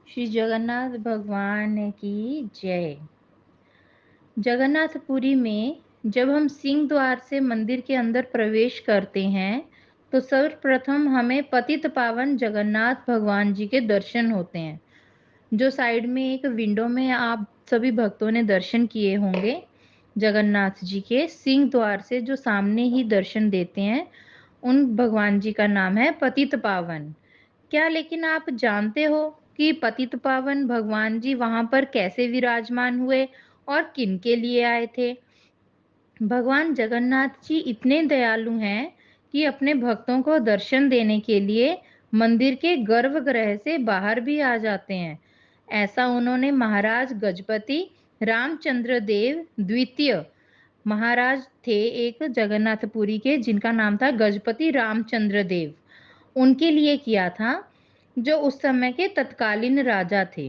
श्री जगन्नाथ भगवान की जय। जगन्नाथपुरी में जब हम सिंह द्वार से मंदिर के अंदर प्रवेश करते हैं, तो सर्वप्रथम हमें पतित पावन जगन्नाथ भगवान जी के दर्शन होते हैं। जो साइड में एक विंडो में आप सभी भक्तों ने दर्शन किए होंगे, जगन्नाथ जी के सिंह द्वार से जो सामने ही दर्शन देते हैं, उन भगवान जी का नाम है पतित पावन। क्या लेकिन आप जानते हो कि पतित पावन भगवान जी वहां पर कैसे विराजमान हुए और किनके लिए आए थे? भगवान जगन्नाथ जी इतने दयालु हैं कि अपने भक्तों को दर्शन देने के लिए मंदिर के गर्भगृह से बाहर भी आ जाते हैं। ऐसा उन्होंने महाराज गजपति रामचंद्र देव द्वितीय महाराज थे एक जगन्नाथपुरी के, जिनका नाम था गजपति रामचंद्र देव। उनके लिए किया था, जो उस समय के तत्कालीन राजा थे।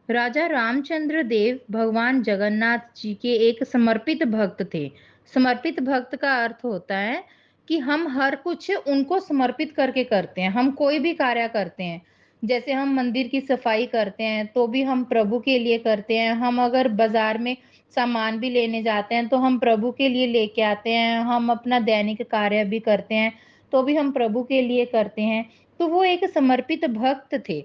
राजा रामचंद्र देव भगवान जगन्नाथ जी के एक समर्पित भक्त थे। समर्पित भक्त का अर्थ होता है कि हम हर कुछ उनको समर्पित करके करते हैं। हम कोई भी कार्य करते हैं, जैसे हम मंदिर की सफाई करते हैं तो भी हम प्रभु के लिए करते हैं। हम अगर बाजार में सामान भी लेने जाते हैं तो हम प्रभु के लिए लेके आते हैं। हम अपना दैनिक कार्य भी करते हैं तो भी हम प्रभु के लिए करते हैं। तो वो एक समर्पित भक्त थे।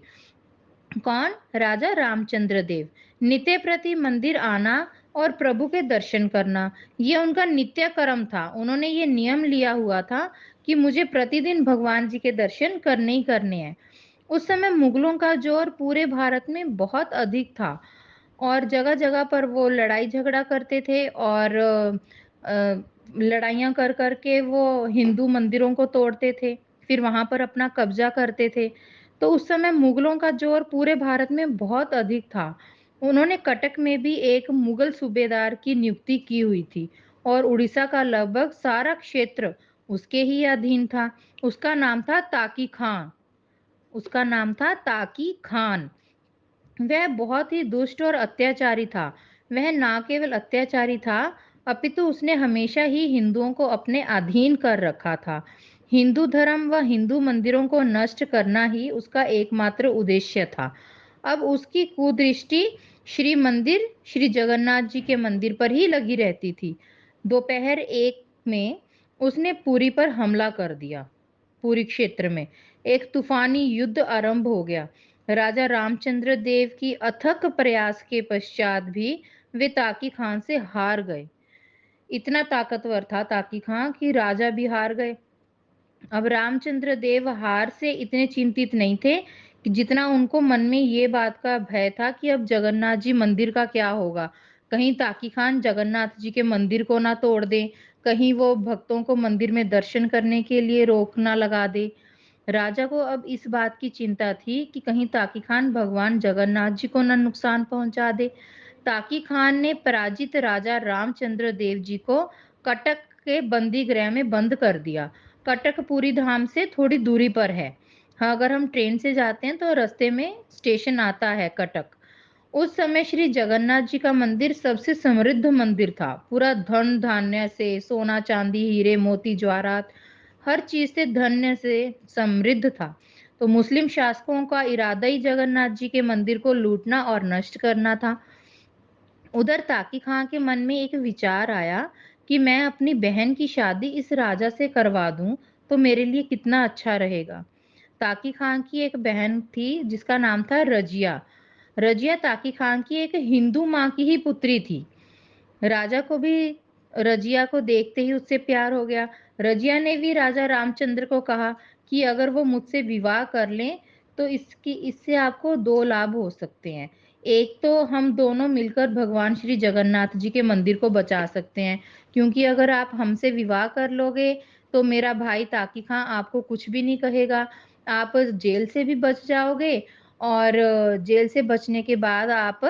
कौन? राजा रामचंद्र देव। नित्य प्रति मंदिर आना और प्रभु के दर्शन करना, ये उनका नित्य कर्म था। उन्होंने ये नियम लिया हुआ था कि मुझे प्रतिदिन भगवान जी के दर्शन करने ही करने हैं। उस समय मुगलों का जोर पूरे भारत में बहुत अधिक था और जगह-जगह पर वो लड़ाई झगड़ा करते थे और लड़ाइयाँ कर कर के वो हिंदू मंदिरों को तोड़ते थे, फिर वहाँ पर अपना कब्ज़ा करते थे। तो उस समय मुगलों का जोर पूरे भारत में बहुत अधिक था। उन्होंने कटक में भी एक मुगल सूबेदार की नियुक्ति की हुई थी और उड़ीसा का लगभग सारा क्षेत्र उसके ही अधीन था। उसका नाम था ताकी खान। उसका नाम था ताकी खान। वह बहुत ही दुष्ट और अत्याचारी था। वह ना केवल अत्याचारी था, अपितु उसने हमेशा ही हिंदुओं को अपने अधीन कर रखा था। हिंदू धर्म व हिंदू मंदिरों को नष्ट करना ही उसका एकमात्र उद्देश्य था। अब उसकी कुदृष्टि श्री जगन्नाथ जी के मंदिर पर ही लगी रहती थी। दोपहर 1 में उसने पुरी पर हमला कर दिया। पुरी क्षेत्र में एक तूफानी युद्ध आरंभ हो गया। राजा रामचंद्र देव की अथक प्रयास के पश्चात भी वे ताकी खान से हार गए। इतना ताकतवर था ताकी खान कि राजा भी हार गए। अब रामचंद्र देव हार से इतने चिंतित नहीं थे कि जितना उनको मन में ये बात का भय था कि अब जगन्नाथ जी मंदिर का क्या होगा। कहीं ताकी खान जगन्नाथ जी के मंदिर को ना तोड़ दे, कहीं वो भक्तों को मंदिर में दर्शन करने के लिए रोक ना लगा दे। राजा को अब इस बात की चिंता थी कि कहीं ताकी खान भगवान जगन्नाथ जी को न नुकसान पहुंचा दे। ताकी खान ने पराजित राजा रामचंद्र देव जी को कटक के बंदी गृह में बंद कर दिया। कटक पुरी धाम से थोड़ी दूरी पर है। हाँ, अगर हम ट्रेन से जाते हैं तो रास्ते में स्टेशन आता है कटक। उस समय श्री जगन्नाथ जी का मंदिर सबसे समृद्ध मंदिर था। पूरा धन धान्य से, सोना चांदी हीरे मोती जवाहरात, हर चीज से धन्य से समृद्ध था। तो मुस्लिम शासकों का इरादा ही जगन्नाथ जी के मंदिर को लूटना और नष्ट करना था। उधर ताकी खां के मन में एक विचार आया कि मैं अपनी बहन की शादी इस राजा से करवा दूं तो मेरे लिए कितना अच्छा रहेगा। ताकी खां की एक बहन थी जिसका नाम था रजिया। रजिया ताकी खां की एक हिंदू माँ की ही पुत्री थी। राजा को भी रजिया को देखते ही उससे प्यार हो गया। रजिया ने भी राजा रामचंद्र को कहा कि अगर वो मुझसे विवाह कर लें तो इससे आपको 2 लाभ हो सकते हैं। एक तो हम दोनों मिलकर भगवान श्री जगन्नाथ जी के मंदिर को बचा सकते हैं, क्योंकि अगर आप हमसे विवाह कर लोगे तो मेरा भाई ताकी खां आपको कुछ भी नहीं कहेगा। आप जेल से भी बच जाओगे और जेल से बचने के बाद आप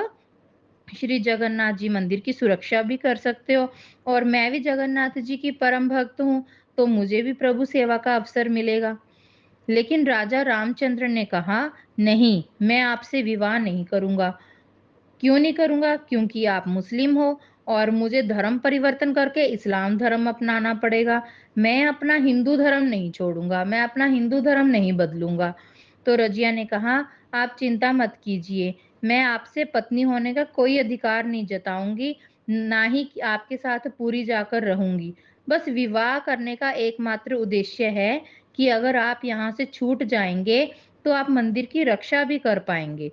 श्री जगन्नाथ जी मंदिर की सुरक्षा भी कर सकते हो और मैं भी जगन्नाथ जी की परम भक्त हूँ, तो मुझे भी प्रभु सेवा का अवसर मिलेगा। लेकिन राजा रामचंद्र ने कहा, नहीं, मैं आपसे विवाह नहीं करूँगा। क्यों नहीं करूँगा? क्योंकि आप मुस्लिम हो और मुझे धर्म परिवर्तन करके इस्लाम धर्म अपनाना पड़ेगा। मैं अपना हिंदू धर्म नहीं छोड़ूँगा, मैं अपना हिंदू धर्म नहीं बदलूँगा। तो रजिया ने कहा, आप चिंता मत कीजिए, मैं आपसे पत्नी होने का कोई अधिकार नहीं जताऊँगी, ना ही कि आपके साथ पूरी जाकर रहूँगी। बस विवाह करने का एकमात्र उद्देश्य है कि अगर आप यहाँ से छूट जाएँगे, तो आप मंदिर की रक्षा भी कर पाएँगे।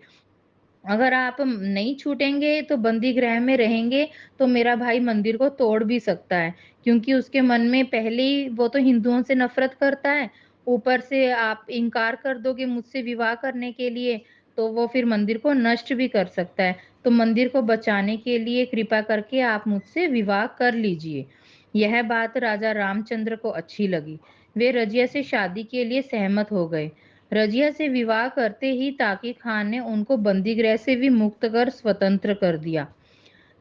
अगर आप नहीं छूटेंगे तो बंदी गृह में रहेंगे, तो मेरा भाई मंदिर को तोड़ भी सकता है, क्योंकि उसके मन में पहले ही वो तो हिंदुओं से नफ़रत करता है, ऊपर से आप इनकार कर दोगे मुझसे विवाह करने के लिए, तो वो फिर मंदिर को नष्ट भी कर सकता है। तो मंदिर को बचाने के लिए कृपा करके आप मुझसे विवाह कर लीजिए। यह बात राजा रामचंद्र को अच्छी लगी। वे रजिया से शादी के लिए सहमत हो गए। रजिया से विवाह करते ही ताक़ी खान ने उनको बंदीगृह से भी मुक्त कर स्वतंत्र कर दिया।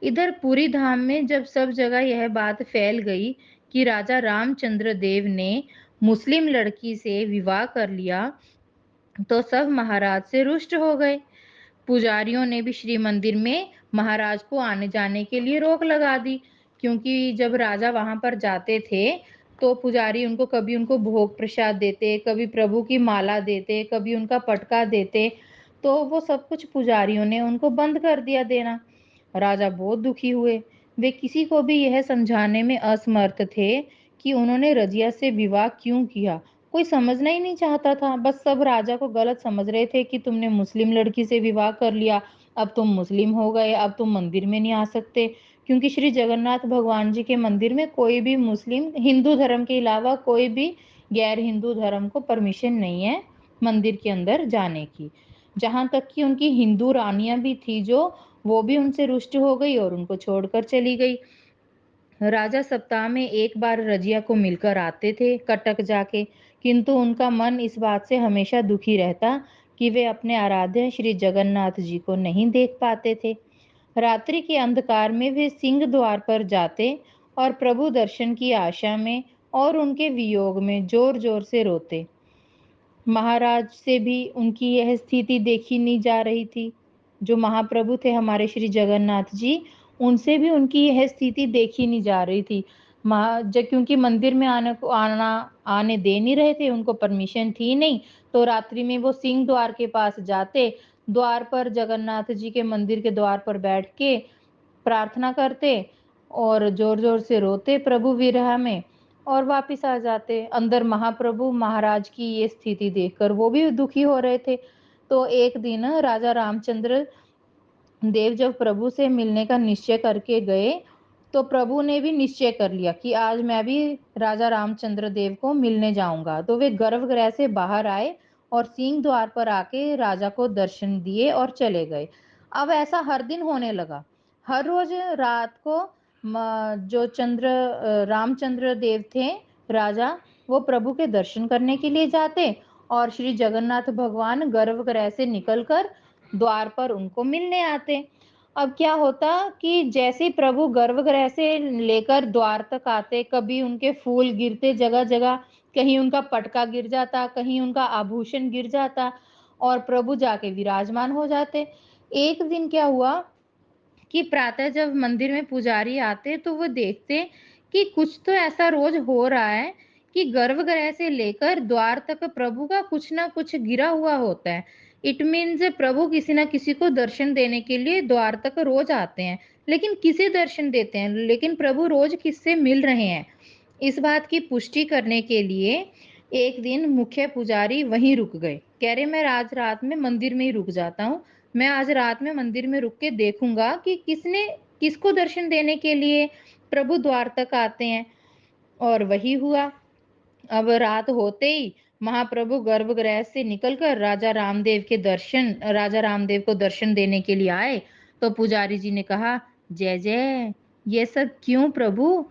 इधर पूरी धाम में जब सब जगह यह बात फैल गई कि राजा रामचंद्र देव ने मुस्लिम लड़की से विवाह कर लिया, तो सब महाराज से रुष्ट हो गए। पुजारियों ने भी श्री मंदिर में महाराज को आने-जाने के लिए रोक लगा दी, क्योंकि जब राजा वहाँ पर जाते थे, तो पुजारी कभी उनको भोग प्रसाद देते, कभी प्रभु की माला देते, कभी उनका पटका देते, तो वो सब कुछ पुजारियों ने उनको बंद कर दिया देना। राजा बहुत दुखी हुए। वे किसी को भी यह समझाने में असमर्थ थे कि उन्होंने रजिया से विवाह क्यों किया। कोई समझना ही नहीं चाहता था। बस सब राजा को गलत समझ रहे थे कि तुमने मुस्लिम लड़की से विवाह कर लिया, अब तुम मुस्लिम हो गए, अब तुम मंदिर में नहीं आ सकते। क्योंकि श्री जगन्नाथ भगवान जी के मंदिर में कोई भी मुस्लिम हिंदू धर्म के अलावा कोई भी गैर हिंदू धर्म को परमिशन नहीं है मंदिर के अंदर जाने की। जहाँ तक कि उनकी हिंदू रानियाँ भी थी जो, वो भी उनसे रुष्ट हो गई और उनको छोड़कर चली गई। राजा सप्ताह में एक बार रजिया को मिलकर आते थे कटक जाके, किंतु उनका मन इस बात से हमेशा दुखी रहता कि वे अपने आराध्य श्री जगन्नाथ जी को नहीं देख पाते थे। रात्रि के अंधकार में वे सिंह द्वार पर जाते और प्रभु दर्शन की आशा में और उनके वियोग में जोर जोर से रोते। महाराज से भी उनकी यह स्थिति देखी नहीं जा रही थी। जो महाप्रभु थे हमारे श्री जगन्नाथ जी, उनसे भी उनकी यह स्थिति देखी नहीं जा रही थी। क्योंकि मंदिर में आने दे नहीं रहे थे, उनको परमिशन थी नहीं, तो रात्रि में वो सिंह द्वार के पास जाते, द्वार पर जगन्नाथ जी के मंदिर के द्वार पर बैठ के प्रार्थना करते और ज़ोर-ज़ोर से रोते प्रभु विरह में और वापिस आ जाते। अंदर महाप्रभु महाराज की ये स्थिति देखकर वो भी दुखी हो रहे थे। तो एक दिन राजा रामचंद्र देव जब प्रभु से मिलने का निश्चय करके गए, तो प्रभु ने भी निश्चय कर लिया कि आज मैं भी राजा रामचंद्र देव को मिलने जाऊँगा। तो वे गर्भगृह से बाहर आए और सिंह द्वार पर आके राजा को दर्शन दिए और चले गए। अब ऐसा हर दिन होने लगा। हर रोज़ रात को जो रामचंद्र देव थे राजा, वो प्रभु के दर्शन करने के लिए जाते और श्री जगन्नाथ भगवान गर्भगृह से निकलकर द्वार पर उनको मिलने आते। अब क्या होता कि जैसे ही प्रभु गर्भगृह से लेकर द्वार तक आते, कभी उनके फूल गिरते जगह-जगह, कहीं उनका पटका गिर जाता, कहीं उनका आभूषण गिर जाता और प्रभु जाके विराजमान हो जाते। एक दिन क्या हुआ कि प्रातः जब मंदिर में पुजारी आते तो वो देखते कि कुछ तो ऐसा रोज हो रहा है कि गर्भगृह से लेकर द्वार तक प्रभु का कुछ ना कुछ गिरा हुआ होता है। इट मीन्स प्रभु किसी ना किसी को दर्शन देने के लिए द्वार तक रोज आते हैं, लेकिन किसे दर्शन देते हैं, लेकिन प्रभु रोज किससे मिल रहे हैं। इस बात की पुष्टि करने के लिए एक दिन मुख्य पुजारी वहीं रुक गए। कह रहे मैं आज रात में मंदिर में ही रुक जाता हूँ। मैं आज रात में मंदिर में रुक के देखूंगा कि किसको दर्शन देने के लिए प्रभु द्वार तक आते हैं। और वही हुआ। अब रात होते ही महाप्रभु गर्भगृह से निकलकर राजा रामदेव को दर्शन देने के लिए आए। तो पुजारी जी ने कहा, जय जय, ये सब क्यों प्रभु?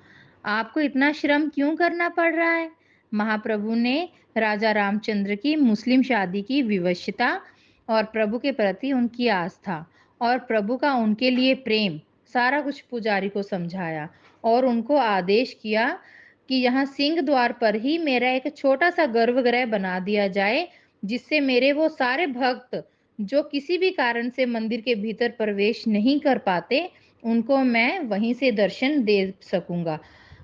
आपको इतना श्रम क्यों करना पड़ रहा है? महाप्रभु ने राजा रामचंद्र की मुस्लिम शादी की विवशता और प्रभु के प्रति उनकी आस्था और प्रभु का उनके लिए प्रेम सारा कुछ पुजारी को समझाया और उनको आदेश किया कि यहाँ सिंह द्वार पर ही मेरा एक छोटा सा गर्भगृह बना दिया जाए, जिससे मेरे वो सारे भक्त जो किसी भी कारण से मंदिर के भीतर प्रवेश नहीं कर पाते, उनको मैं वहीं से दर्शन दे सकूंगा।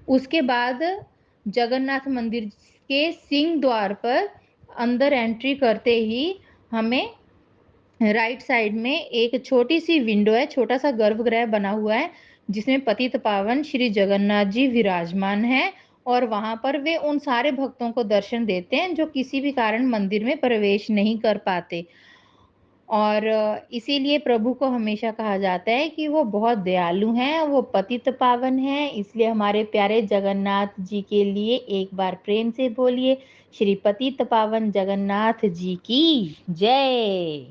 उसके बाद जगन्नाथ मंदिर के सिंह द्वार पर अंदर एंट्री करते ही हमें राइट साइड में एक छोटी-सी विंडो है, छोटा-सा गर्भगृह बना हुआ है, जिसमें पतितपावन श्री जगन्नाथ जी विराजमान हैं और वहाँ पर वे उन सारे भक्तों को दर्शन देते हैं, जो किसी भी कारण मंदिर में प्रवेश नहीं कर पाते। और इसीलिए प्रभु को हमेशा कहा जाता है कि वो बहुत दयालु हैं, वो पतितपावन हैं, इसलिए हमारे प्यारे जगन्नाथ जी के लिए एक बार प्रेम से बोलिए, श्री पतितपावन जगन्नाथ जी की जय।